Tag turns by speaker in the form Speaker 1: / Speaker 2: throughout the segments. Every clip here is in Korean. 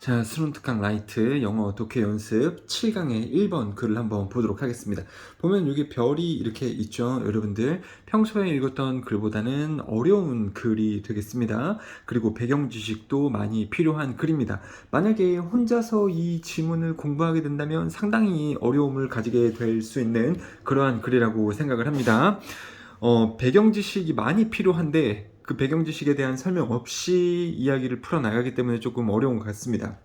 Speaker 1: 자, 스룬특강 라이트 영어 독해 연습 7강의 1번 글을 한번 보도록 하겠습니다. 보면 여기 별이 이렇게 있죠. 여러분들 평소에 읽었던 글보다는 어려운 글이 되겠습니다. 그리고 배경 지식도 많이 필요한 글입니다. 만약에 혼자서 이 지문을 공부하게 된다면 상당히 어려움을 가지게 될 수 있는 그러한 글이라고 생각을 합니다. 배경 지식이 많이 필요한데 그 배경 지식에 대한 설명 없이 이야기를 풀어나가기 때문에 조금 어려운 것 같습니다.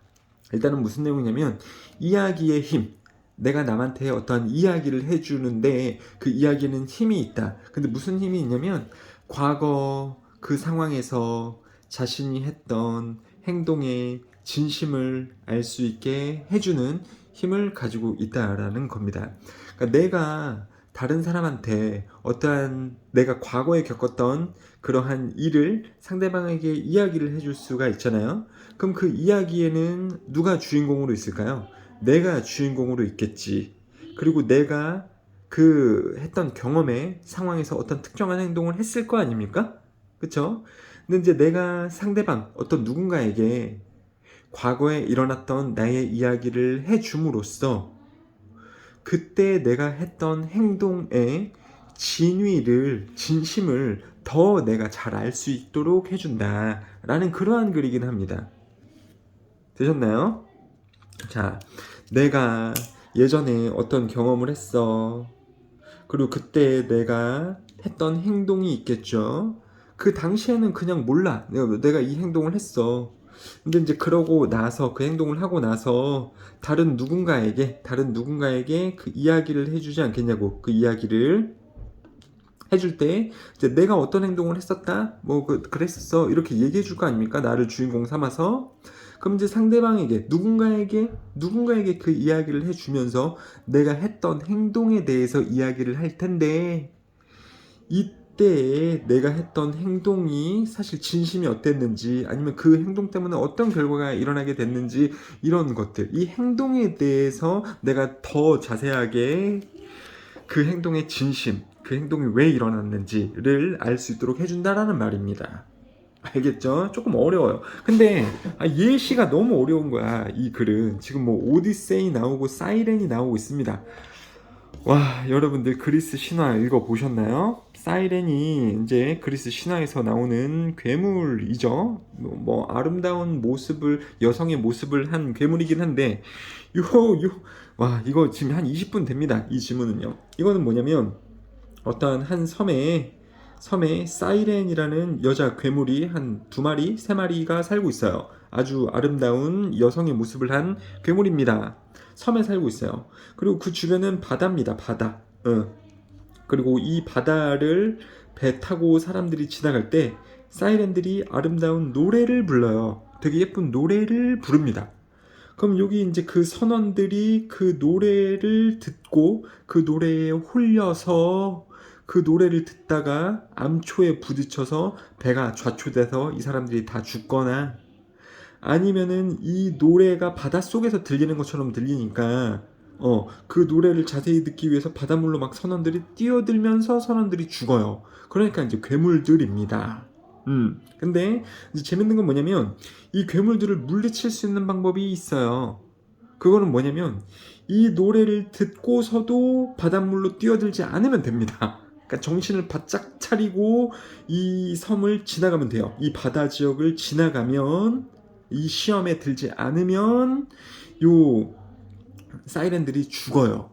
Speaker 1: 일단은 무슨 내용이냐면 이야기의 힘. 내가 남한테 어떤 이야기를 해주는데 그 이야기는 힘이 있다. 근데 무슨 힘이 있냐면 과거 그 상황에서 자신이 했던 행동의 진심을 알 수 있게 해주는 힘을 가지고 있다라는 겁니다. 그러니까 내가 다른 사람한테 어떠한 내가 과거에 겪었던 그러한 일을 상대방에게 이야기를 해줄 수가 있잖아요. 그럼 그 이야기에는 누가 주인공으로 있을까요? 내가 주인공으로 있겠지. 그리고 내가 그 했던 경험의 상황에서 어떤 특정한 행동을 했을 거 아닙니까? 그쵸? 근데 이제 내가 상대방, 어떤 누군가에게 과거에 일어났던 나의 이야기를 해줌으로써 그때 내가 했던 행동의 진심을 더 내가 잘 알 수 있도록 해준다 라는 그러한 글이긴 합니다. 되셨나요? 자, 내가 예전에 어떤 경험을 했어. 그리고 그때 내가 했던 행동이 있겠죠. 그 당시에는 그냥 몰라. 내가 이 행동을 했어. 근데 이제 그러고 나서 그 행동을 하고 나서 다른 누군가에게 그 이야기를 해주지 않겠냐고. 그 이야기를 해줄 때 이제 내가 어떤 행동을 했었다 그랬었어 이렇게 얘기해 줄 거 아닙니까? 나를 주인공 삼아서. 그럼 이제 상대방에게 누군가에게 그 이야기를 해주면서 내가 했던 행동에 대해서 이야기를 할 텐데 이때 내가 했던 행동이 사실 진심이 어땠는지 아니면 그 행동 때문에 어떤 결과가 일어나게 됐는지 이런 것들 이 행동에 대해서 내가 더 자세하게 그 행동의 진심, 그 행동이 왜 일어났는지를 알 수 있도록 해준다라는 말입니다. 알겠죠? 조금 어려워요. 근데 예시가 너무 어려운 거야. 이 글은 지금 뭐 오디세이 나오고 사이렌이 나오고 있습니다. 와, 여러분들 그리스 신화 읽어 보셨나요? 사이렌이 이제 그리스 신화에서 나오는 괴물이죠. 뭐 아름다운 모습을 여성의 모습을 한 괴물이긴 한데 와, 이거 지금 한 20분 됩니다. 이 지문은요. 이거는 뭐냐면 어떤 한 섬에 사이렌이라는 여자 괴물이 한 2마리, 3마리가 살고 있어요. 아주 아름다운 여성의 모습을 한 괴물입니다. 섬에 살고 있어요. 그리고 그 주변은 바다입니다. 바다. 그리고 이 바다를 배 타고 사람들이 지나갈 때 사이렌들이 아름다운 노래를 불러요. 되게 예쁜 노래를 부릅니다. 그럼 여기 이제 그 선원들이 그 노래를 듣고 그 노래에 홀려서 그 노래를 듣다가 암초에 부딪혀서 배가 좌초돼서 이 사람들이 다 죽거나 아니면은 이 노래가 바닷속에서 들리는 것처럼 들리니까 그 노래를 자세히 듣기 위해서 바닷물로 막 선원들이 뛰어들면서 선원들이 죽어요. 그러니까 이제 괴물들입니다. 근데 이제 재밌는 건 뭐냐면 이 괴물들을 물리칠 수 있는 방법이 있어요. 그거는 뭐냐면 이 노래를 듣고서도 바닷물로 뛰어들지 않으면 됩니다. 그러니까 정신을 바짝 차리고 이 섬을 지나가면 돼요. 이 바다 지역을 지나가면 이 시험에 들지 않으면 요 사이렌들이 죽어요.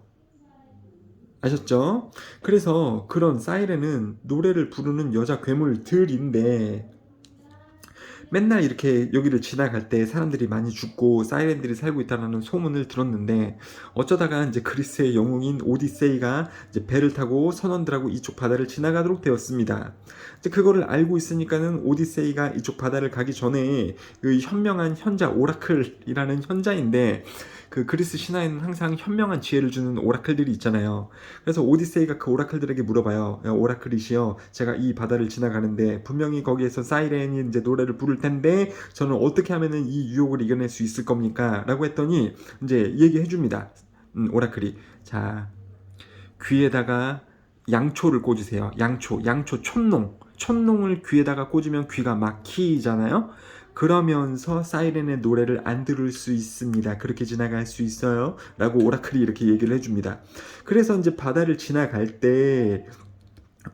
Speaker 1: 아셨죠? 그래서 그런 사이렌은 노래를 부르는 여자 괴물들인데 맨날 이렇게 여기를 지나갈 때 사람들이 많이 죽고 사이렌들이 살고 있다는 소문을 들었는데 어쩌다가 이제 그리스의 영웅인 오디세이가 이제 배를 타고 선원들하고 이쪽 바다를 지나가도록 되었습니다. 이제 그거를 알고 있으니까는 오디세이가 이쪽 바다를 가기 전에 그 현명한 현자 오라클이라는 현자인데 그 그리스 신화에는 항상 현명한 지혜를 주는 오라클들이 있잖아요. 그래서 오디세이가 그 오라클들에게 물어봐요. 야, 오라클이시여, 제가 이 바다를 지나가는데 분명히 거기에서 사이렌이 이제 노래를 부를 텐데 저는 어떻게 하면은 이 유혹을 이겨낼 수 있을 겁니까? 라고 했더니 이제 얘기해 줍니다. 오라클이. 자, 귀에다가 양초를 꽂으세요. 양초 촌농을 귀에다가 꽂으면 귀가 막히잖아요. 그러면서 사이렌의 노래를 안 들을 수 있습니다. 그렇게 지나갈 수 있어요. 라고 오라클이 이렇게 얘기를 해줍니다. 그래서 이제 바다를 지나갈 때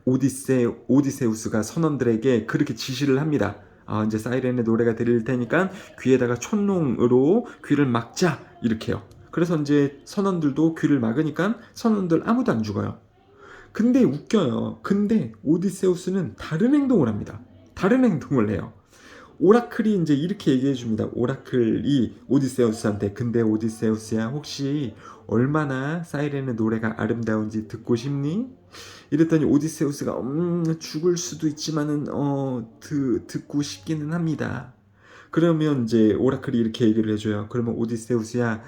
Speaker 1: 오디세우스가 선원들에게 그렇게 지시를 합니다. 이제 사이렌의 노래가 들릴 테니까 귀에다가 촛농으로 귀를 막자 이렇게요. 그래서 이제 선원들도 귀를 막으니까 선원들 아무도 안 죽어요. 근데 웃겨요. 근데 오디세우스는 다른 행동을 합니다. 다른 행동을 해요. 오라클이 이제 이렇게 얘기해 줍니다. 오라클이 오디세우스한테 근데 오디세우스야 혹시 얼마나 사이렌의 노래가 아름다운지 듣고 싶니? 이랬더니 오디세우스가 죽을 수도 있지만은 듣고 싶기는 합니다. 그러면 이제 오라클이 이렇게 얘기를 해줘요. 그러면 오디세우스야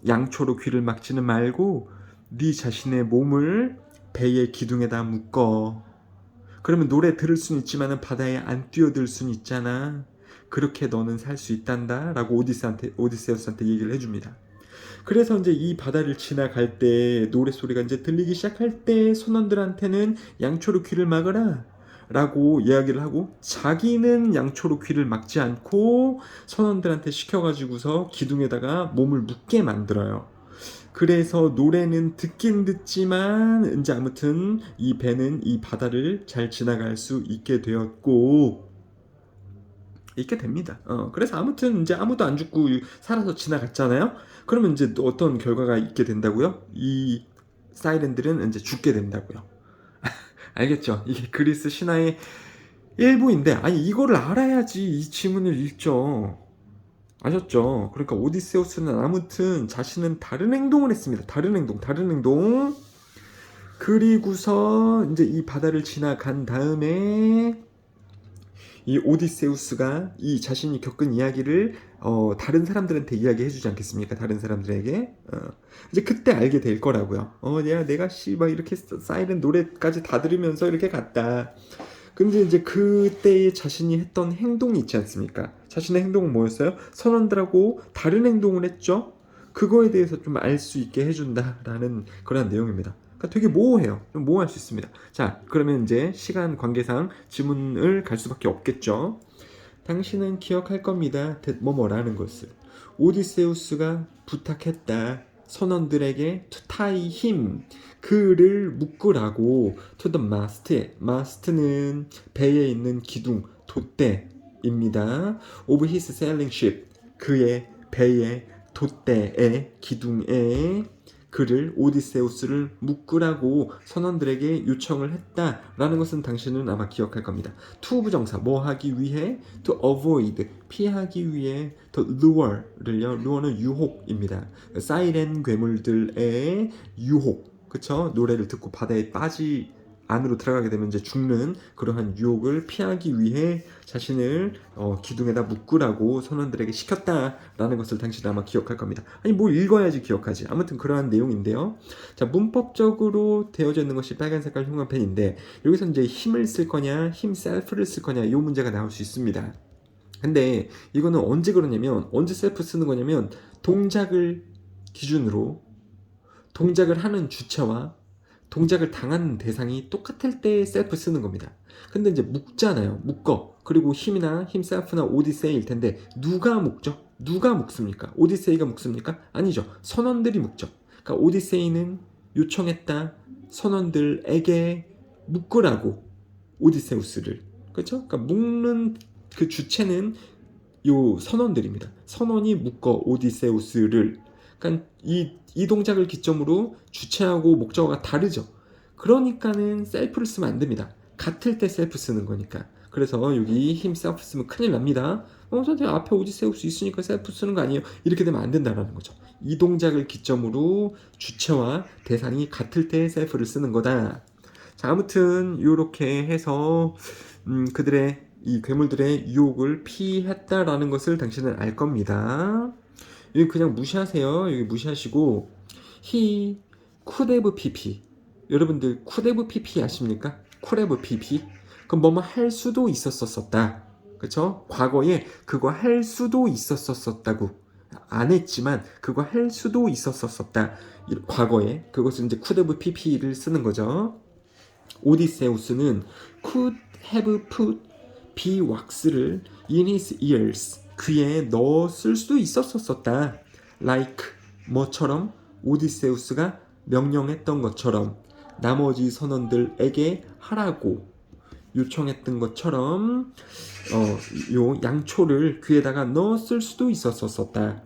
Speaker 1: 양초로 귀를 막지는 말고 네 자신의 몸을 배의 기둥에다 묶어. 그러면 노래 들을 수는 있지만은 바다에 안 뛰어들 수는 있잖아. 그렇게 너는 살 수 있단다 라고 오디세우스한테 얘기를 해줍니다. 그래서 이제 이 바다를 지나갈 때 노래소리가 이제 들리기 시작할 때 선원들한테는 양초로 귀를 막으라 라고 이야기를 하고 자기는 양초로 귀를 막지 않고 선원들한테 시켜가지고서 기둥에다가 몸을 묶게 만들어요. 그래서 노래는 듣긴 듣지만 이제 아무튼 이 배는 이 바다를 잘 지나갈 수 있게 되었고 있게 됩니다. 그래서 아무튼 이제 아무도 안 죽고 살아서 지나갔잖아요. 그러면 이제 또 어떤 결과가 있게 된다고요? 이 사이렌들은 이제 죽게 된다고요. 알겠죠? 이게 그리스 신화의 일부인데 아니 이거를 알아야지 이 지문을 읽죠. 아셨죠? 그러니까 오디세우스는 아무튼 자신은 다른 행동을 했습니다. 다른 행동. 그리고서 이제 이 바다를 지나간 다음에 이 오디세우스가 이 자신이 겪은 이야기를 다른 사람들한테 이야기해주지 않겠습니까? 다른 사람들에게 이제 그때 알게 될 거라고요. 내가 막 이렇게 사이렌 노래까지 다 들으면서 이렇게 갔다. 근데 이제 그때의 자신이 했던 행동이 있지 않습니까? 자신의 행동은 뭐였어요? 선원들하고 다른 행동을 했죠. 그거에 대해서 좀 알 수 있게 해준다라는 그런 내용입니다. 그러니까 되게 모호해요. 좀 모호할 수 있습니다. 자, 그러면 이제 시간 관계상 지문을 갈 수밖에 없겠죠. 당신은 기억할 겁니다. 뭐뭐라는 것을. 오디세우스가 부탁했다. 선원들에게 to tie him, 그를 묶으라고 to the mast에, mast는 배에 있는 기둥, 돛대입니다. of his sailing ship, 그의 배의 돛대의 기둥에 그를 오디세우스를 묶으라고 선원들에게 요청을 했다라는 것은 당신은 아마 기억할 겁니다. to 부정사 뭐 하기 위해 to avoid 피하기 위해 to lure를요. lure는 유혹입니다. 사이렌 괴물들의 유혹 그쵸? 노래를 듣고 바다에 안으로 들어가게 되면 이제 죽는 그러한 유혹을 피하기 위해 자신을 기둥에다 묶으라고 선원들에게 시켰다라는 것을 당신은 아마 기억할 겁니다. 아니 뭘 읽어야지 기억하지. 아무튼 그러한 내용인데요. 자, 문법적으로 되어져 있는 것이 빨간 색깔 형광펜인데 여기서 이제 힘을 쓸 거냐 힘 셀프를 쓸 거냐 이 문제가 나올 수 있습니다. 근데 이거는 언제 그러냐면 언제 셀프 쓰는 거냐면 동작을 기준으로 동작을 하는 주체와 동작을 당하는 대상이 똑같을 때 셀프 쓰는 겁니다. 근데 이제 묶잖아요. 묶어. 그리고 힘이나 힘 셀프나 오디세이일 텐데 누가 묶죠? 누가 묶습니까? 오디세이가 묶습니까? 아니죠. 선원들이 묶죠. 그러니까 오디세이는 요청했다. 선원들에게 묶으라고 오디세우스를. 그렇죠? 그러니까 묶는 그 주체는 요 선원들입니다. 선원이 묶어 오디세우스를. 그러니까 이 동작을 기점으로 주체하고 목적어가 다르죠. 그러니까는 셀프를 쓰면 안 됩니다. 같을 때 셀프 쓰는 거니까. 그래서 여기 힘 셀프 쓰면 큰일 납니다. 선생님 앞에 오디세우스 있으니까 셀프 쓰는 거 아니에요? 이렇게 되면 안 된다는 거죠. 이 동작을 기점으로 주체와 대상이 같을 때 셀프를 쓰는 거다. 자, 아무튼 이렇게 해서 그들의 이 괴물들의 유혹을 피했다라는 것을 당신은 알 겁니다. 여기 그냥 무시하세요. 여기 무시하시고 he could have pp. 여러분들 could have pp 아십니까? could have pp. 그럼 뭐뭐 할 수도 있었었다. 그쵸? 과거에 그거 할 수도 있었었다고 안 했지만 그거 할 수도 있었었다. 과거에 그것은 이제 could have pp를 쓰는 거죠. 오디세우스는 could have put 비왁스를 in his ears 귀에 넣었을 수도 있었었다. like 뭐처럼 오디세우스가 명령했던 것처럼 나머지 선원들에게 하라고 요청했던 것처럼 요 양초를 귀에다가 넣었을 수도 있었었다.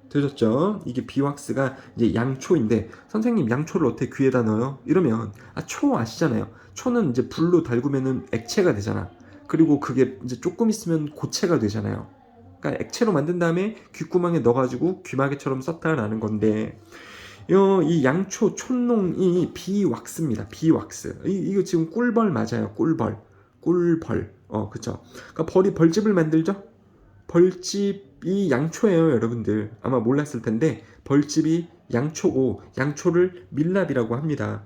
Speaker 1: 되셨죠? 이게 비왁스가 이제 양초인데 선생님 양초를 어떻게 귀에다 넣어요? 이러면 초 아시잖아요. 초는 이제 불로 달구면은 액체가 되잖아. 그리고 그게 이제 조금 있으면 고체가 되잖아요. 그러니까 액체로 만든 다음에 귓구멍에 넣어가지고 귀마개처럼 썼다라는 건데 이 양초 촛농이 비왁스입니다. 비왁스. 이거 지금 꿀벌 맞아요. 꿀벌. 그쵸. 그러니까 벌이 벌집을 만들죠? 벌집이 양초예요, 여러분들. 아마 몰랐을 텐데 벌집이 양초고 양초를 밀랍이라고 합니다.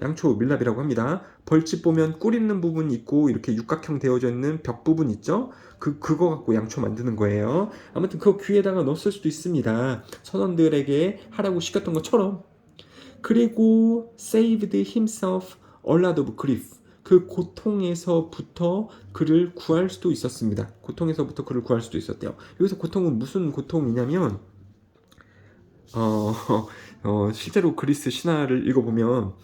Speaker 1: 양초 밀랍이라고 합니다. 벌집 보면 꿀 있는 부분 있고 이렇게 육각형 되어져 있는 벽 부분 있죠? 그거 갖고 양초 만드는 거예요. 아무튼 그거 귀에다가 넣었을 수도 있습니다. 선원들에게 하라고 시켰던 것처럼. 그리고 saved himself a lot of grief. 그 고통에서부터 그를 구할 수도 있었습니다. 고통에서부터 그를 구할 수도 있었대요. 여기서 고통은 무슨 고통이냐면 실제로 그리스 신화를 읽어보면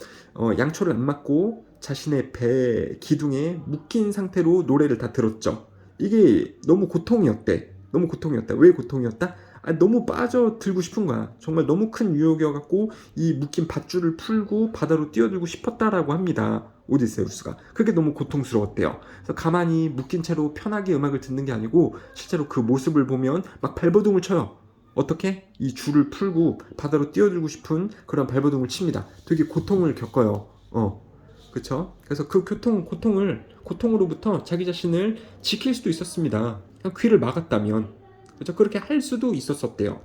Speaker 1: 양초를 안 맞고 자신의 배 기둥에 묶인 상태로 노래를 다 들었죠. 이게 너무 고통이었대. 너무 고통이었다. 왜 고통이었다? 너무 빠져들고 싶은 거야. 정말 너무 큰 유혹이어갖고 이 묶인 밧줄을 풀고 바다로 뛰어들고 싶었다라고 합니다. 오디세우스가. 그게 너무 고통스러웠대요. 그래서 가만히 묶인 채로 편하게 음악을 듣는 게 아니고 실제로 그 모습을 보면 막 발버둥을 쳐요. 어떻게? 이 줄을 풀고 바다로 뛰어들고 싶은 그런 발버둥을 칩니다. 되게 고통을 겪어요. 그쵸? 그래서 그 고통으로부터 자기 자신을 지킬 수도 있었습니다. 그냥 귀를 막았다면. 그쵸? 그렇게 할 수도 있었었대요.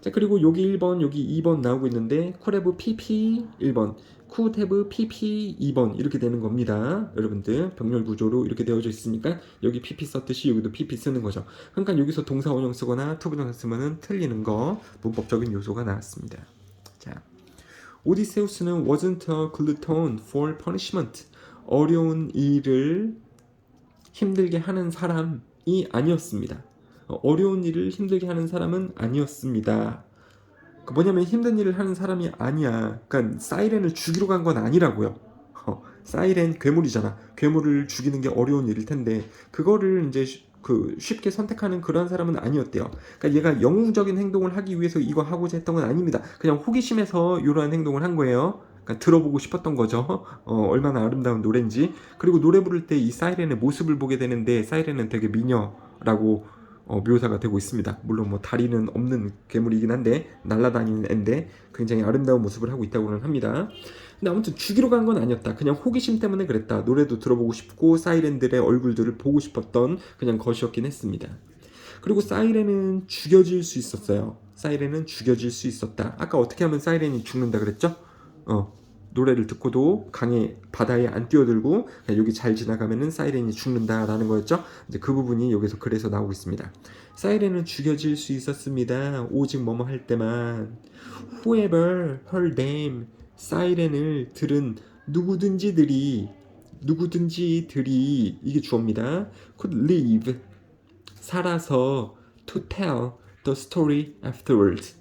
Speaker 1: 자, 그리고 여기 1번, 여기 2번 나오고 있는데, 쿨헤브 PP 1번, 쿨헤브 PP 2번 이렇게 되는 겁니다. 여러분들 병렬 구조로 이렇게 되어져 있으니까 여기 PP 썼듯이 여기도 PP 쓰는 거죠. 그러니까 여기서 동사 원형 쓰거나 투부정사 쓰면은 틀리는 거 문법적인 요소가 나왔습니다. 자, 오디세우스는 wasn't a glutton for punishment. 어려운 일을 힘들게 하는 사람이 아니었습니다. 어려운 일을 힘들게 하는 사람은 아니었습니다. 뭐냐면 힘든 일을 하는 사람이 아니야. 그러니까 사이렌을 죽이러 간 건 아니라고요. 사이렌 괴물이잖아. 괴물을 죽이는 게 어려운 일일 텐데 그거를 이제 쉽게 선택하는 그런 사람은 아니었대요. 그러니까 얘가 영웅적인 행동을 하기 위해서 이거 하고자 했던 건 아닙니다. 그냥 호기심에서 이러한 행동을 한 거예요. 그러니까 들어보고 싶었던 거죠. 얼마나 아름다운 노래인지. 그리고 노래 부를 때 이 사이렌의 모습을 보게 되는데 사이렌은 되게 미녀라고 묘사가 되고 있습니다. 물론 뭐 다리는 없는 괴물이긴 한데 날아다니는 앤데 굉장히 아름다운 모습을 하고 있다고는 합니다. 근데 아무튼 죽이러 간 건 아니었다. 그냥 호기심 때문에 그랬다. 노래도 들어보고 싶고 사이렌들의 얼굴들을 보고 싶었던 그냥 것이었긴 했습니다. 그리고 사이렌은 죽여질 수 있었어요. 사이렌은 죽여질 수 있었다. 아까 어떻게 하면 사이렌이 죽는다 그랬죠? 노래를 듣고도 바다에 안 뛰어들고 여기 잘 지나가면은 사이렌이 죽는다라는 거였죠. 이제 그 부분이 여기서 그래서 나오고 있습니다. 사이렌은 죽여질 수 있었습니다. 오직 뭐뭐 할 때만. Whoever heard them. 사이렌을 들은 누구든지들이 이게 주어입니다. could live. 살아서 to tell the story afterwards.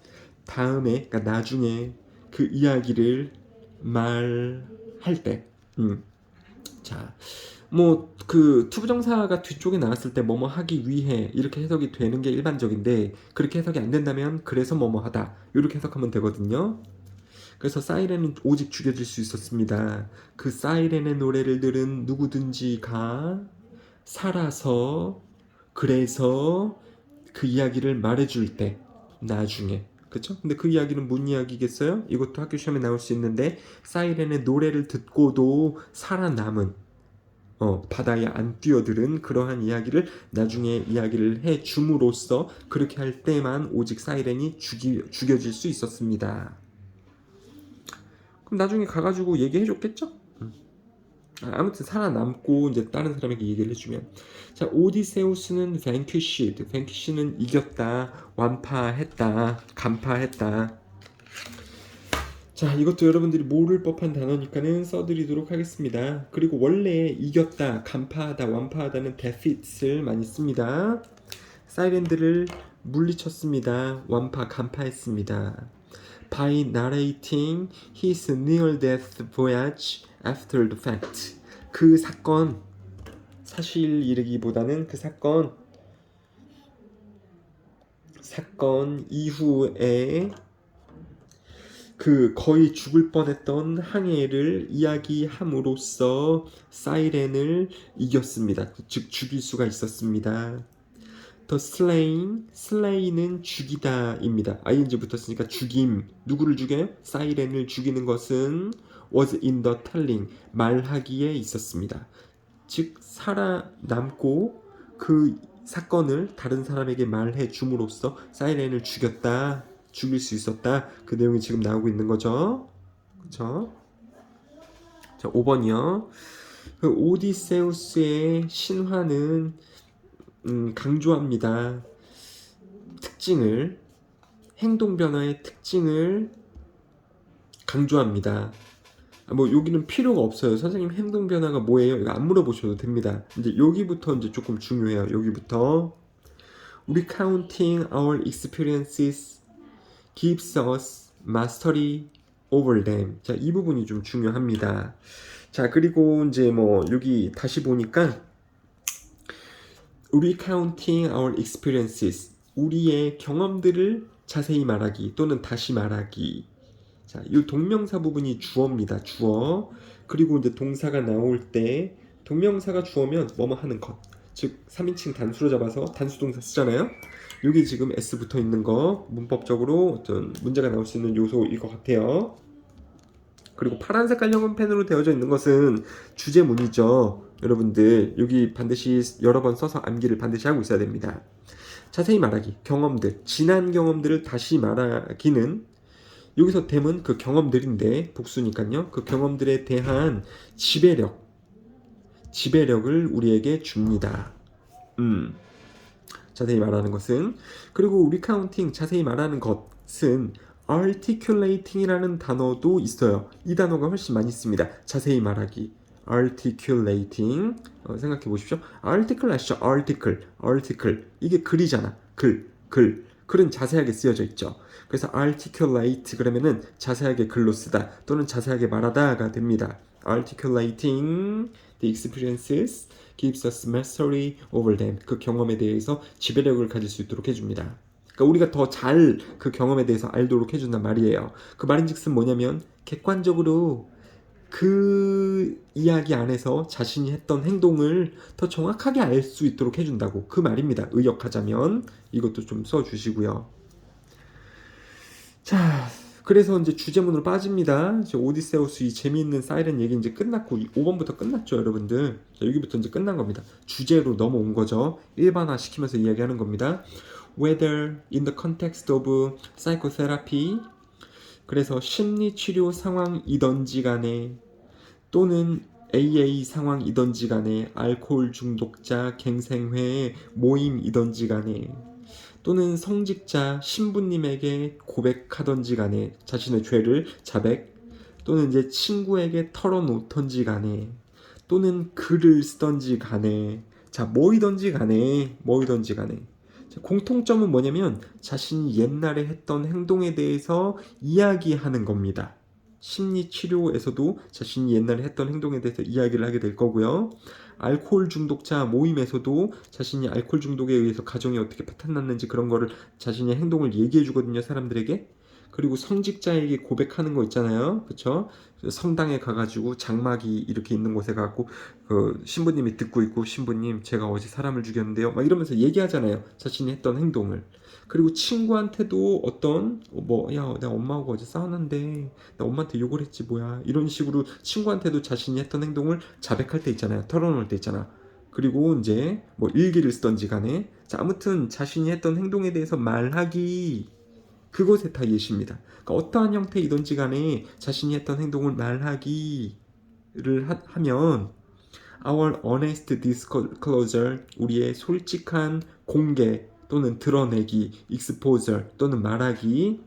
Speaker 1: 다음에, 그러니까 나중에 그 이야기를 말할 때. 자, 뭐 그 투부정사가 뒤쪽에 나왔을 때 뭐뭐 하기 위해 이렇게 해석이 되는 게 일반적인데 그렇게 해석이 안 된다면 그래서 뭐뭐 하다 이렇게 해석하면 되거든요. 그래서 사이렌은 오직 죽여질 수 있었습니다. 그 사이렌의 노래를 들은 누구든지가 살아서 그래서 그 이야기를 말해줄 때 나중에. 그쵸? 근데 그 이야기는 뭔 이야기겠어요? 이것도 학교 시험에 나올 수 있는데 사이렌의 노래를 듣고도 살아남은 바다에 안 뛰어들은 그러한 이야기를 나중에 이야기를 해줌으로써 그렇게 할 때만 오직 사이렌이 죽여질 수 있었습니다. 그럼 나중에 가가지고 얘기해줬겠죠? 아무튼 살아남고 이제 다른 사람에게 얘기를 해주면 자 오디세우스는 vanquished는 이겼다, 완파했다, 간파했다. 자, 이것도 여러분들이 모를 법한 단어니까는 써드리도록 하겠습니다. 그리고 원래 이겼다, 간파하다, 완파하다는 defeat을 많이 씁니다. 사이렌들을 물리쳤습니다. 완파, 간파했습니다. By narrating his near-death voyage after the fact. 그 사건, 사실이라기보다는 그 사건 이후에 그 거의 죽을 뻔했던 항해를 이야기함으로써 사이렌을 이겼습니다. 즉 죽일 수가 있었습니다. The slay는 죽이다입니다. ing 붙었으니까 죽임. 누구를 죽여요? 사이렌을 죽이는 것은 was in the telling, 말하기에 있었습니다. 즉 살아남고 그 사건을 다른 사람에게 말해 줌으로써 사이렌을 죽였다, 죽일 수 있었다. 그 내용이 지금 나오고 있는 거죠. 그렇죠? 자, 5번이요. 그 오디세우스의 신화는 강조합니다. 특징을, 행동 변화의 특징을 강조합니다. 뭐 여기는 필요가 없어요. 선생님 행동 변화가 뭐예요? 이거 안 물어보셔도 됩니다. 이제 여기부터 이제 조금 중요해요. 여기부터 recounting our experiences gives us mastery over them. 자, 이 부분이 좀 중요합니다. 자, 그리고 이제 뭐 여기 다시 보니까 recounting our experiences, 우리의 경험들을 자세히 말하기 또는 다시 말하기. 자, 이 동명사 부분이 주어입니다. 주어. 그리고 이제 동사가 나올 때 동명사가 주어면 뭐뭐 하는 것. 즉 3인칭 단수로 잡아서 단수 동사 쓰잖아요. 여기 지금 S 붙어 있는 거 문법적으로 어떤 문제가 나올 수 있는 요소일 것 같아요. 그리고 파란 색깔 형광펜으로 되어져 있는 것은 주제문이죠. 여러분들 여기 반드시 여러 번 써서 암기를 반드시 하고 있어야 됩니다. 자세히 말하기, 경험들, 지난 경험들을 다시 말하기는 여기서 댐은 그 경험들인데 복수니까요. 그 경험들에 대한 지배력을 우리에게 줍니다. 자세히 말하는 것은. 그리고 리카운팅, 자세히 말하는 것은 articulating이라는 단어도 있어요. 이 단어가 훨씬 많이 씁니다. 자세히 말하기, articulating. 생각해 보십시오. article 아시죠? article. 이게 글이잖아. 글은 자세하게 쓰여져 있죠. 그래서 articulate 그러면은 자세하게 글로 쓰다 또는 자세하게 말하다가 됩니다. articulating the experiences gives us mastery over them. 그 경험에 대해서 지배력을 가질 수 있도록 해줍니다. 그러니까 우리가 더 잘 그 경험에 대해서 알도록 해준단 말이에요. 그 말인즉슨 뭐냐면 객관적으로 그 이야기 안에서 자신이 했던 행동을 더 정확하게 알 수 있도록 해준다고 그 말입니다. 의역하자면 이것도 좀 써주시고요. 자, 그래서 이제 주제문으로 빠집니다. 이제 오디세우스 이 재미있는 사이렌 얘기 이제 끝났고 5번부터 끝났죠, 여러분들. 자, 여기부터 이제 끝난 겁니다. 주제로 넘어온 거죠. 일반화 시키면서 이야기하는 겁니다. Whether in the context of psychotherapy, 그래서 심리치료 상황이던지 간에 또는 AA 상황이던지 간에 알코올 중독자 갱생회 모임이던지 간에 또는 성직자 신부님에게 고백하던지 간에 자신의 죄를 자백 또는 이제 친구에게 털어놓던지 간에 또는 글을 쓰던지 간에 자 뭐이던지 간에 공통점은 뭐냐면 자신이 옛날에 했던 행동에 대해서 이야기하는 겁니다. 심리치료에서도 자신이 옛날에 했던 행동에 대해서 이야기를 하게 될 거고요. 알코올 중독자 모임에서도 자신이 알코올 중독에 의해서 가정이 어떻게 파탄났는지 그런 거를 자신의 행동을 얘기해 주거든요, 사람들에게. 그리고 성직자에게 고백하는 거 있잖아요, 그쵸? 성당에 가가지고 장막이 이렇게 있는 곳에 가고 그 신부님이 듣고 있고 신부님 제가 어제 사람을 죽였는데요 막 이러면서 얘기하잖아요, 자신이 했던 행동을. 그리고 친구한테도 어떤 야 내가 엄마하고 어제 싸웠는데 나 엄마한테 욕을 했지 뭐야 이런 식으로 친구한테도 자신이 했던 행동을 자백할 때 있잖아요, 털어놓을 때 있잖아. 그리고 이제 뭐 일기를 쓰던지 간에 자 아무튼 자신이 했던 행동에 대해서 말하기, 그것에 다 예시입니다. 그러니까 어떠한 형태이든지 간에 자신이 했던 행동을 말하기를 하면 our honest disclosure, 우리의 솔직한 공개 또는 드러내기, exposure 또는 말하기는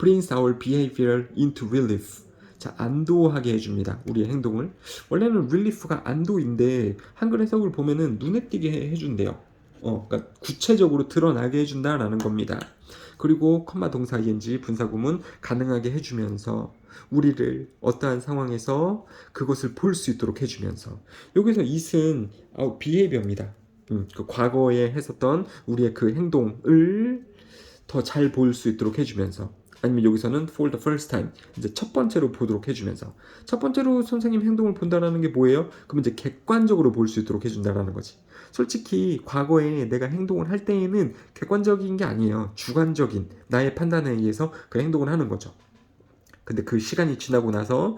Speaker 1: brings our behavior into relief. 자, 안도하게 해줍니다. 우리의 행동을. 원래는 relief가 안도인데 한글 해석을 보면은 눈에 띄게 해준대요. 그러니까 구체적으로 드러나게 해준다라는 겁니다. 그리고 컴마 동사 ing 분사구문 가능하게 해주면서 우리를 어떠한 상황에서 그것을 볼 수 있도록 해주면서 여기서 it은 behavior입니다. 그 과거에 했었던 우리의 그 행동을 더 잘 볼 수 있도록 해주면서 아니면 여기서는 for the first time 이제 첫 번째로 보도록 해주면서 첫 번째로 선생님 행동을 본다라는 게 뭐예요? 그러면 이제 객관적으로 볼 수 있도록 해준다라는 거지. 솔직히 과거에 내가 행동을 할 때에는 객관적인 게 아니에요. 주관적인 나의 판단에 의해서 그 행동을 하는 거죠. 근데 그 시간이 지나고 나서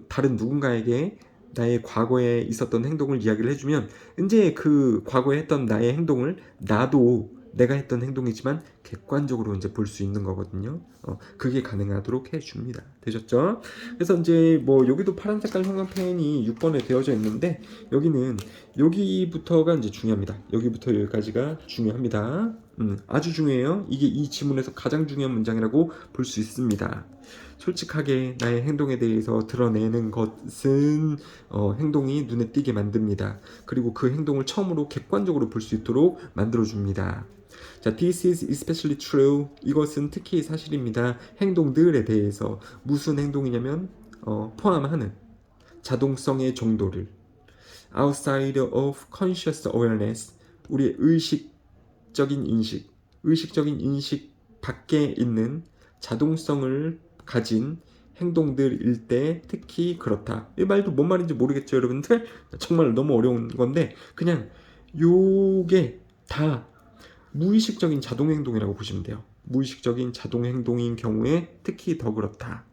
Speaker 1: 다른 누군가에게 나의 과거에 있었던 행동을 이야기를 해주면 이제 그 과거에 했던 나의 행동을 나도 내가 했던 행동이지만 객관적으로 이제 볼 수 있는 거거든요. 그게 가능하도록 해줍니다. 되셨죠? 그래서 이제 뭐 여기도 파란 색깔 형광펜이 6번에 되어져 있는데 여기는 여기부터가 이제 중요합니다. 여기부터 여기까지가 중요합니다. 아주 중요해요. 이게 이 지문에서 가장 중요한 문장이라고 볼 수 있습니다. 솔직하게 나의 행동에 대해서 드러내는 것은 행동이 눈에 띄게 만듭니다. 그리고 그 행동을 처음으로 객관적으로 볼 수 있도록 만들어줍니다. 자, this is especially true. 이것은 특히 사실입니다. 행동들에 대해서 무슨 행동이냐면 포함하는 자동성의 정도를 outside of conscious awareness 우리의 의식적인 인식 밖에 있는 자동성을 가진 행동들일 때 특히 그렇다. 이 말도 뭔 말인지 모르겠죠, 여러분들? 정말 너무 어려운 건데 그냥 요게 다 무의식적인 자동행동이라고 보시면 돼요. 무의식적인 자동행동인 경우에 특히 더 그렇다.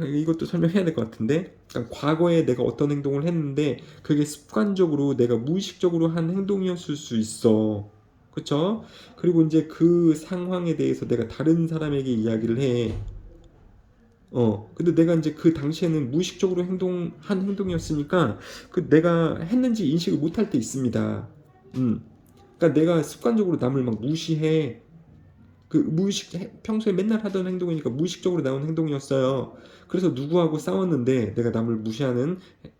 Speaker 1: 이것도 설명해야 될 것 같은데 그러니까 과거에 내가 어떤 행동을 했는데 그게 습관적으로 내가 무의식적으로 한 행동이었을 수 있어. 그쵸? 그리고 이제 그 상황에 대해서 내가 다른 사람에게 이야기를 해. 근데 내가 이제 그 당시에는 무의식적으로 한 행동이었으니까 그 내가 했는지 인식을 못할 때 있습니다. 그러니까 내가 습관적으로 남을 막 무시해. 평소에 맨날 하던 행동이니까 무의식적으로 나온 행동이었어요. 그래서 누구하고 싸웠는데 내가 남을 무시하는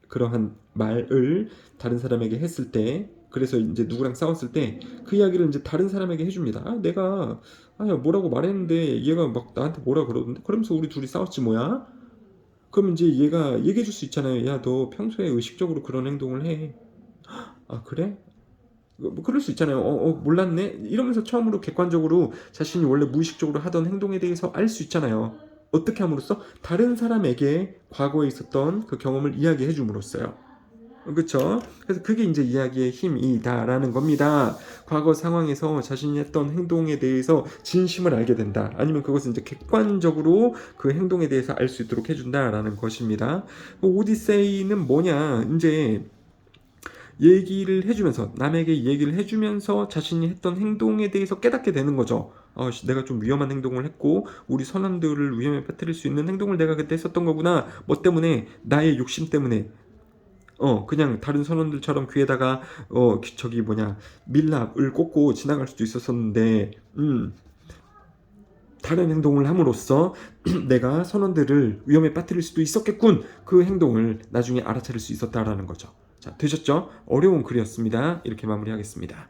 Speaker 1: 그러한 말을 다른 사람에게 했을 때, 그래서 이제 누구랑 싸웠을 때 그 이야기를 이제 다른 사람에게 해줍니다. 내가 뭐라고 말했는데 얘가 막 나한테 뭐라 그러던데? 그러면서 우리 둘이 싸웠지 뭐야? 그럼 이제 얘가 얘기해 줄 수 있잖아요. 야, 너 평소에 의식적으로 그런 행동을 해. 그래? 뭐 그럴 수 있잖아요. 몰랐네? 이러면서 처음으로 객관적으로 자신이 원래 무의식적으로 하던 행동에 대해서 알 수 있잖아요. 어떻게 함으로써? 다른 사람에게 과거에 있었던 그 경험을 이야기해 줌으로써요. 그렇죠? 그래서 그게 이제 이야기의 힘이다라는 겁니다. 과거 상황에서 자신이 했던 행동에 대해서 진심을 알게 된다. 아니면 그것은 이제 객관적으로 그 행동에 대해서 알 수 있도록 해준다라는 것입니다. 오디세이는 뭐냐? 이제 얘기를 해주면서 남에게 얘기를 해주면서 자신이 했던 행동에 대해서 깨닫게 되는 거죠. 내가 좀 위험한 행동을 했고 우리 선원들을 위험에 빠뜨릴 수 있는 행동을 내가 그때 했었던 거구나. 뭐 때문에? 나의 욕심 때문에. 그냥 다른 선원들처럼 귀에다가 밀랍을 꽂고 지나갈 수도 있었었는데 다른 행동을 함으로써 내가 선원들을 위험에 빠뜨릴 수도 있었겠군. 그 행동을 나중에 알아차릴 수 있었다라는 거죠. 자, 되셨죠? 어려운 글이었습니다. 이렇게 마무리하겠습니다.